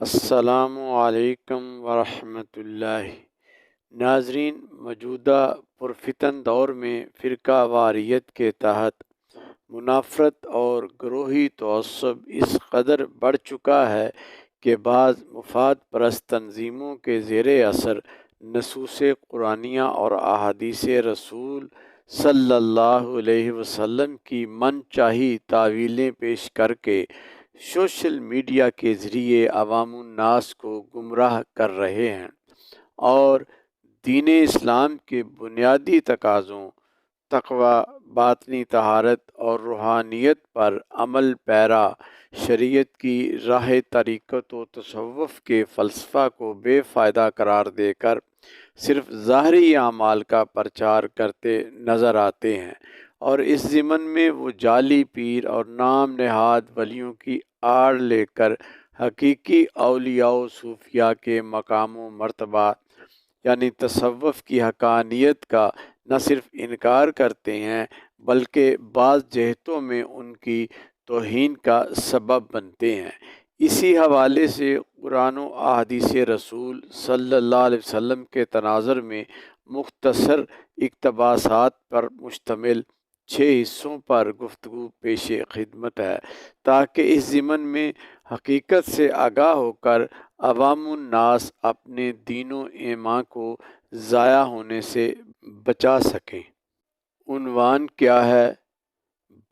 السلام علیکم ورحمۃ اللہ۔ ناظرین، موجودہ پرفتن دور میں فرقہ واریت کے تحت منافرت اور گروہی تعصب اس قدر بڑھ چکا ہے کہ بعض مفاد پرست تنظیموں کے زیر اثر نصوص قرآنیہ اور احادیث رسول صلی اللہ علیہ وسلم کی من چاہی تعویلیں پیش کر کے سوشل میڈیا کے ذریعے عوام الناس کو گمراہ کر رہے ہیں اور دین اسلام کے بنیادی تقاضوں تقوی، باطنی طہارت اور روحانیت پر عمل پیرا شریعت کی راہ طریقت و تصوف کے فلسفہ کو بے فائدہ قرار دے کر صرف ظاہری اعمال کا پرچار کرتے نظر آتے ہیں، اور اس ضمن میں وہ جعلی پیر اور نام نہاد ولیوں کی آڑ لے کر حقیقی اولیاء و صوفیاء کے مقام و مرتبہ یعنی تصوف کی حقانیت کا نہ صرف انکار کرتے ہیں بلکہ بعض جہتوں میں ان کی توہین کا سبب بنتے ہیں۔ اسی حوالے سے قرآن و احادیث رسول صلی اللہ علیہ وسلم کے تناظر میں مختصر اقتباسات پر مشتمل 6 حصوں پر گفتگو پیش خدمت ہے، تاکہ اس ضمن میں حقیقت سے آگاہ ہو کر عوام الناس اپنے دین و ایمان کو ضائع ہونے سے بچا سکیں۔ عنوان کیا ہے؟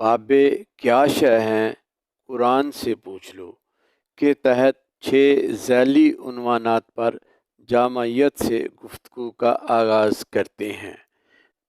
باب کیا شے ہیں قرآن سے پوچھ لو کے تحت 6 ذیلی عنوانات پر جامعیت سے گفتگو کا آغاز کرتے ہیں۔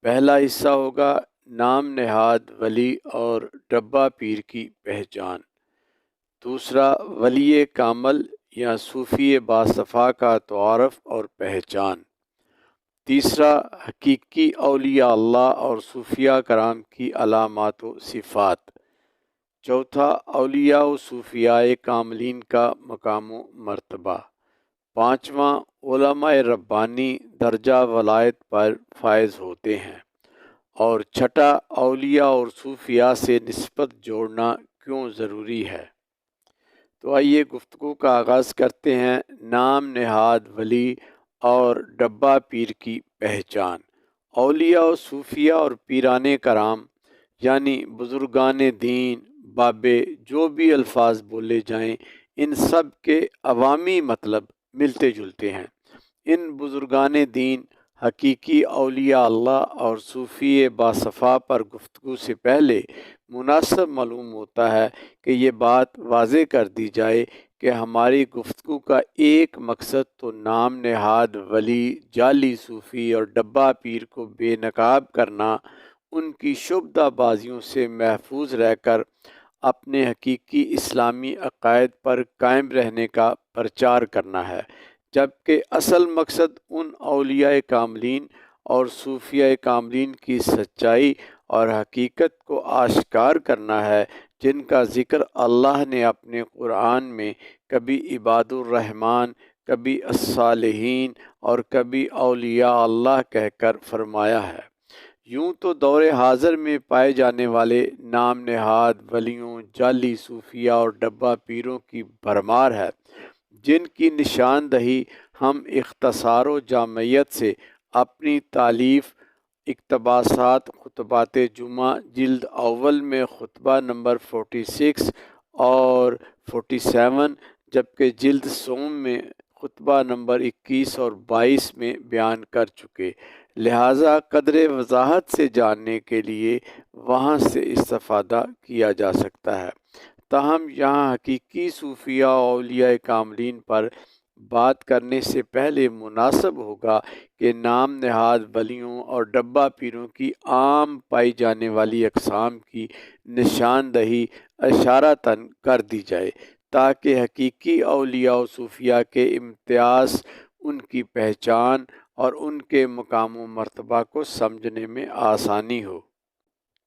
پہلا حصہ ہوگا نام نہاد ولی اور ڈبہ پیر کی پہچان۔ دوسرا ولی کامل یا صوفی باصفا کا تعارف اور پہچان۔ تیسرا حقیقی اولیاء اللہ اور صوفیاء کرام کی علامات و صفات۔ چوتھا اولیاء و صوفیاء کاملین کا مقام و مرتبہ۔ پانچواں علماء ربانی درجہ ولایت پر فائز ہوتے ہیں۔ اور چھٹا اولیاء اور صوفیاء سے نسبت جوڑنا کیوں ضروری ہے۔ تو آئیے گفتگو کا آغاز کرتے ہیں۔ نام نہاد ولی اور ڈبہ پیر کی پہچان۔ اولیاء و صوفیاء اور پیران کرام یعنی بزرگان دین، بابے، جو بھی الفاظ بولے جائیں، ان سب کے عوامی مطلب ملتے جلتے ہیں۔ ان بزرگان دین، حقیقی اولیاء اللہ اور صوفی باصفا پر گفتگو سے پہلے مناسب معلوم ہوتا ہے کہ یہ بات واضح کر دی جائے کہ ہماری گفتگو کا ایک مقصد تو نام نہاد ولی، جعلی صوفی اور ڈبہ پیر کو بے نقاب کرنا، ان کی شعبدہ بازیوں سے محفوظ رہ کر اپنے حقیقی اسلامی عقائد پر قائم رہنے کا پرچار کرنا ہے، جبکہ اصل مقصد ان اولیاء کاملین اور صوفیاء کاملین کی سچائی اور حقیقت کو آشکار کرنا ہے، جن کا ذکر اللہ نے اپنے قرآن میں کبھی عباد الرحمن، کبھی الصالحین اور کبھی اولیاء اللہ کہہ کر فرمایا ہے۔ یوں تو دور حاضر میں پائے جانے والے نام نہاد ولیوں، جعلی صوفیاء اور ڈبہ پیروں کی بھرمار ہے، جن کی نشاندہی ہم اختصار و جامعیت سے اپنی تالیف اقتباسات خطبات جمعہ جلد اول میں خطبہ نمبر 46 اور 47، جبکہ جلد سوم میں خطبہ نمبر 21 اور 22 میں بیان کر چکے، لہٰذا قدر وضاحت سے جاننے کے لیے وہاں سے استفادہ کیا جا سکتا ہے۔ تاہم یہاں حقیقی صوفیاء و اولیاء کاملین پر بات کرنے سے پہلے مناسب ہوگا کہ نام نہاد ولیوں اور ڈبہ پیروں کی عام پائی جانے والی اقسام کی نشاندہی اشارتاً کر دی جائے، تاکہ حقیقی اولیاء و صوفیاء کے امتیاز، ان کی پہچان اور ان کے مقام و مرتبہ کو سمجھنے میں آسانی ہو۔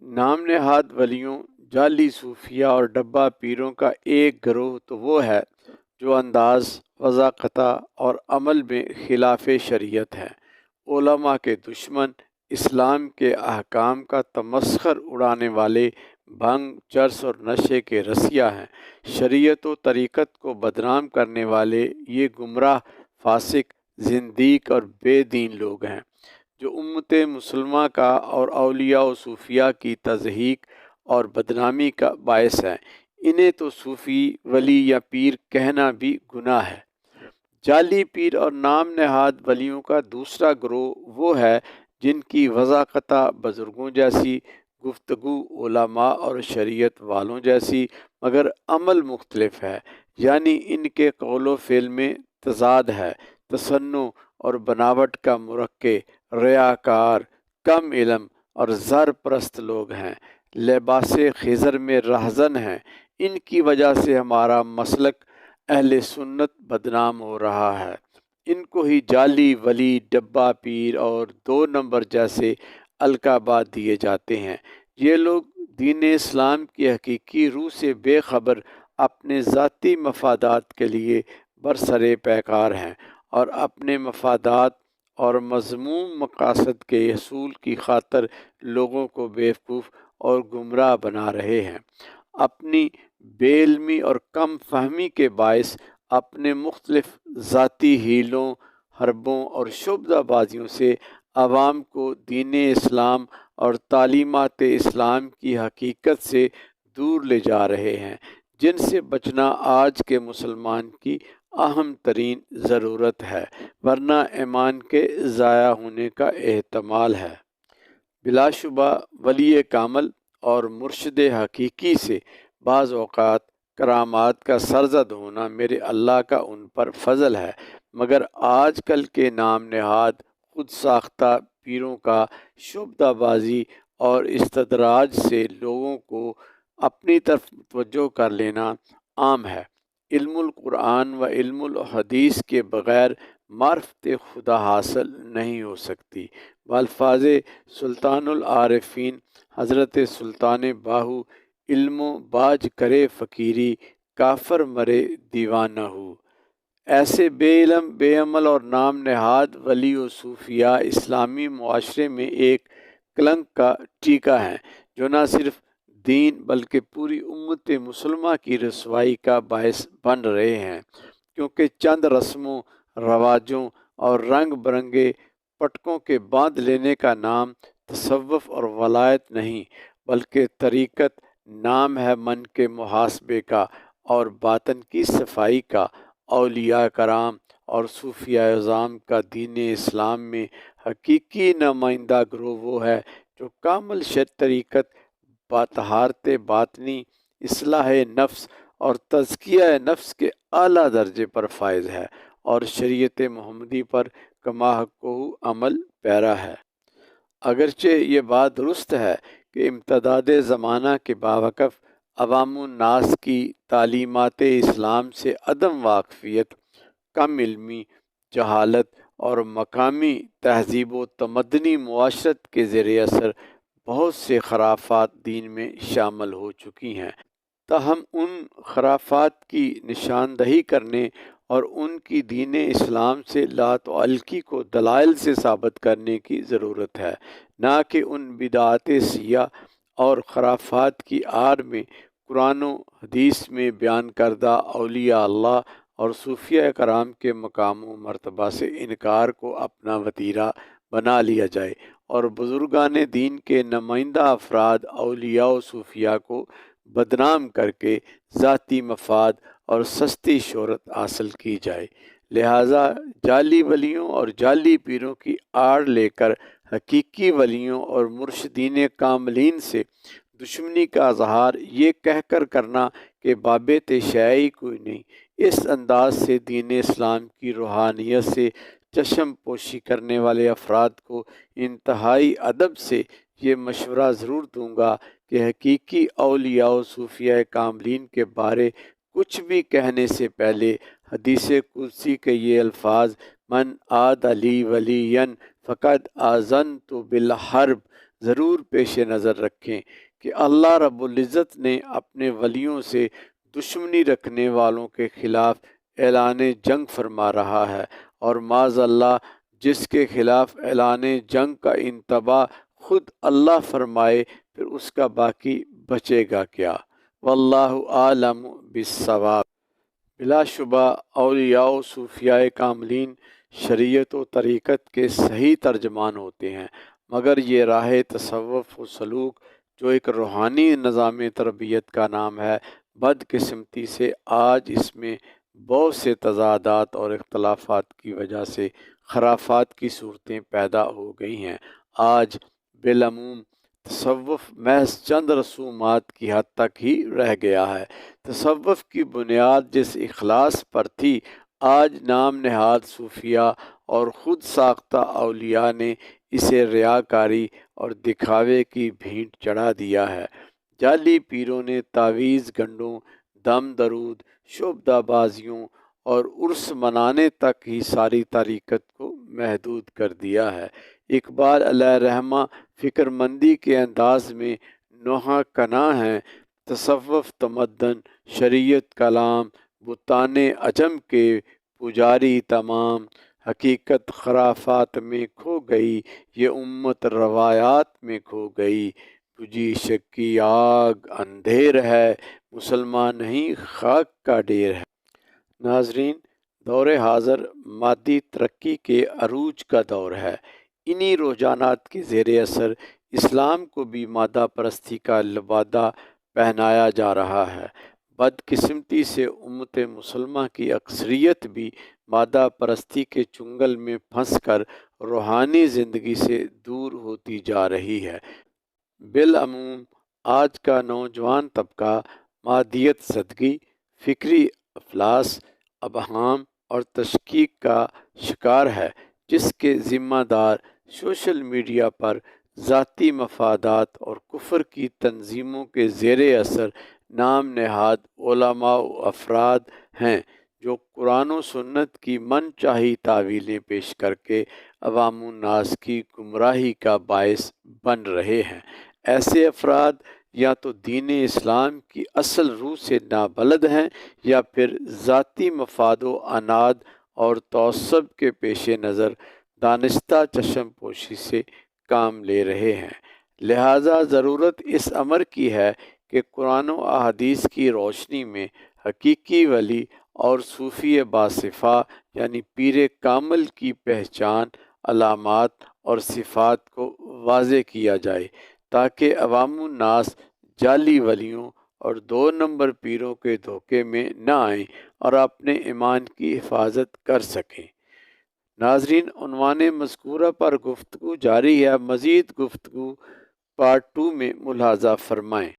نام نہاد ولیوں، جعلی صوفیاء اور ڈبہ پیروں کا ایک گروہ تو وہ ہے جو انداز، وضاقتہ اور عمل میں خلاف شریعت ہے، علماء کے دشمن، اسلام کے احکام کا تمسخر اڑانے والے، بھنگ، چرس اور نشے کے رسیا ہیں۔ شریعت و طریقت کو بدنام کرنے والے یہ گمراہ، فاسق، زندیق اور بے دین لوگ ہیں جو امت مسلمہ کا اور اولیاء و صوفیاء کی تضحیک اور بدنامی کا باعث ہیں۔ انہیں تو صوفی، ولی یا پیر کہنا بھی گناہ ہے۔ جعلی پیر اور نام نہاد ولیوں کا دوسرا گروہ وہ ہے جن کی وضاقتہ بزرگوں جیسی، گفتگو علماء اور شریعت والوں جیسی، مگر عمل مختلف ہے، یعنی ان کے قول و فعل میں تضاد ہے، تصنع اور بناوٹ کا مرکب، ریاکار، کم علم اور زر پرست لوگ ہیں، لباس خضر میں رہزن ہیں۔ ان کی وجہ سے ہمارا مسلک اہل سنت بدنام ہو رہا ہے۔ ان کو ہی جعلی ولی، ڈبہ پیر اور 2 نمبر جیسے القابات دیے جاتے ہیں۔ یہ لوگ دین اسلام کی حقیقی روح سے بے خبر، اپنے ذاتی مفادات کے لیے برسر پیکار ہیں اور اپنے مفادات اور مذموم مقاصد کے حصول کی خاطر لوگوں کو بیوقوف اور گمراہ بنا رہے ہیں۔ اپنی بے علمی اور کم فہمی کے باعث اپنے مختلف ذاتی ہیلوں، حربوں اور شعبدہ بازیوں سے عوام کو دین اسلام اور تعلیمات اسلام کی حقیقت سے دور لے جا رہے ہیں، جن سے بچنا آج کے مسلمان کی اہم ترین ضرورت ہے، ورنہ ایمان کے ضائع ہونے کا احتمال ہے۔ بلا شبہ ولی کامل اور مرشد حقیقی سے بعض اوقات کرامات کا سرزد ہونا میرے اللہ کا ان پر فضل ہے، مگر آج کل کے نام نہاد خود ساختہ پیروں کا شعبدہ بازی اور استدراج سے لوگوں کو اپنی طرف متوجہ کر لینا عام ہے۔ علم القرآن و علم الحدیث کے بغیر معرفت خدا حاصل نہیں ہو سکتی۔ بالفاظ سلطان العارفین حضرت سلطان باہو، علم و باج کرے فقیری، کافر مرے دیوانہ ہو۔ ایسے بے علم، بے عمل اور نام نہاد ولی و صوفیاء اسلامی معاشرے میں ایک کلنک کا ٹیکہ ہیں، جو نہ صرف دین بلکہ پوری امت مسلمہ کی رسوائی کا باعث بن رہے ہیں، کیونکہ چند رسموں، رواجوں اور رنگ برنگے پٹکوں کے باندھ لینے کا نام تصوف اور ولایت نہیں، بلکہ طریقت نام ہے من کے محاسبے کا اور باطن کی صفائی کا۔ اولیاء کرام اور صوفیاء اعظام کا دین اسلام میں حقیقی نمائندہ گروہ وہ ہے جو کامل طریقت، طہارت باطنی، اصلاح نفس اور تزکیہ نفس کے اعلیٰ درجے پر فائز ہے اور شریعت محمدی پر کما حقہ عمل پیرا ہے۔ اگرچہ یہ بات درست ہے کہ امتداد زمانہ کے باوقف عوام الناس کی تعلیمات اسلام سے عدم واقفیت، کم علمی، جہالت اور مقامی تہذیب و تمدنی معاشرت کے زیر اثر بہت سے خرافات دین میں شامل ہو چکی ہیں، تاہم ان خرافات کی نشاندہی کرنے اور ان کی دین اسلام سے لا تعلقی کو دلائل سے ثابت کرنے کی ضرورت ہے، نہ کہ ان بدعات سیاہ اور خرافات کی آڑ میں قرآن و حدیث میں بیان کردہ اولیاء اللہ اور صوفیاء کرام کے مقام و مرتبہ سے انکار کو اپنا وتیرہ بنا لیا جائے اور بزرگان دین کے نمائندہ افراد اولیاء و صوفیاء کو بدنام کر کے ذاتی مفاد اور سستی شہرت حاصل کی جائے۔ لہٰذا جعلی ولیوں اور جعلی پیروں کی آڑ لے کر حقیقی ولیوں اور مرشدین کاملین سے دشمنی کا اظہار یہ کہہ کر کرنا کہ باب شیعی کوئی نہیں، اس انداز سے دین اسلام کی روحانیت سے چشم پوشی کرنے والے افراد کو انتہائی ادب سے یہ مشورہ ضرور دوں گا کہ حقیقی اولیاء و صوفیاء کاملین کے بارے کچھ بھی کہنے سے پہلے حدیث قدسی کے یہ الفاظ من عاد لی ولیا فقد آذنت بالحرب ضرور پیش نظر رکھیں کہ اللہ رب العزت نے اپنے ولیوں سے دشمنی رکھنے والوں کے خلاف اعلان جنگ فرما رہا ہے، اور معاذ اللہ جس کے خلاف اعلان جنگ کا انتباہ خود اللہ فرمائے پھر اس کا باقی بچے گا کیا۔ واللہ عالم بالصواب۔ بلا شبہ اولیاء و صوفیاء کاملین شریعت و طریقت کے صحیح ترجمان ہوتے ہیں، مگر یہ راہ تصوف و سلوک جو ایک روحانی نظام تربیت کا نام ہے، بدقسمتی سے آج اس میں بہت سے تضادات اور اختلافات کی وجہ سے خرافات کی صورتیں پیدا ہو گئی ہیں۔ آج بالعموم تصوف محض چند رسومات کی حد تک ہی رہ گیا ہے۔ تصوف کی بنیاد جس اخلاص پر تھی، آج نام نہاد صوفیاء اور خود ساختہ اولیاء نے اسے ریاکاری اور دکھاوے کی بھینٹ چڑھا دیا ہے۔ جعلی پیروں نے تعویذ گنڈوں، دم درود، شعبدہ بازیوں اور عرس منانے تک ہی ساری طریقت کو محدود کر دیا ہے۔ اقبال علیہ رحمہ فکر مندی کے انداز میں نوحہ کناں ہیں: تصوف تمدن، شریعت کلام، بتان عجم کے پجاری تمام، حقیقت خرافات میں کھو گئی، یہ امت روایات میں کھو گئی، بجھی شک کی آگ اندھیر ہے، مسلمان نہیں خاک کا ڈھیر ہے۔ ناظرین، دور حاضر مادی ترقی کے عروج کا دور ہے۔ انہی رجحانات کے زیر اثر اسلام کو بھی مادہ پرستی کا لبادہ پہنایا جا رہا ہے۔ بدقسمتی سے امت مسلمہ کی اکثریت بھی مادہ پرستی کے چنگل میں پھنس کر روحانی زندگی سے دور ہوتی جا رہی ہے۔ بالعموم آج کا نوجوان طبقہ مادیت زدگی، فکری افلاس، ابہام اور تشکیک کا شکار ہے، جس کے ذمہ دار سوشل میڈیا پر ذاتی مفادات اور کفر کی تنظیموں کے زیر اثر نام نہاد علماء و افراد ہیں، جو قرآن و سنت کی من چاہی تعویلیں پیش کر کے عوام الناس کی گمراہی کا باعث بن رہے ہیں۔ ایسے افراد یا تو دین اسلام کی اصل روح سے نابلد ہیں، یا پھر ذاتی مفاد و عناد اور تعصب کے پیش نظر دانستہ چشم پوشی سے کام لے رہے ہیں۔ لہٰذا ضرورت اس امر کی ہے کہ قرآن و احادیث کی روشنی میں حقیقی ولی اور صوفی باصفا یعنی پیر کامل کی پہچان، علامات اور صفات کو واضح کیا جائے، تاکہ عوام الناس جعلی ولیوں اور 2 نمبر پیروں کے دھوکے میں نہ آئیں اور اپنے ایمان کی حفاظت کر سکیں۔ ناظرین، عنوان مذکورہ پر گفتگو جاری ہے، مزید گفتگو پارٹ 2 میں ملاحظہ فرمائیں۔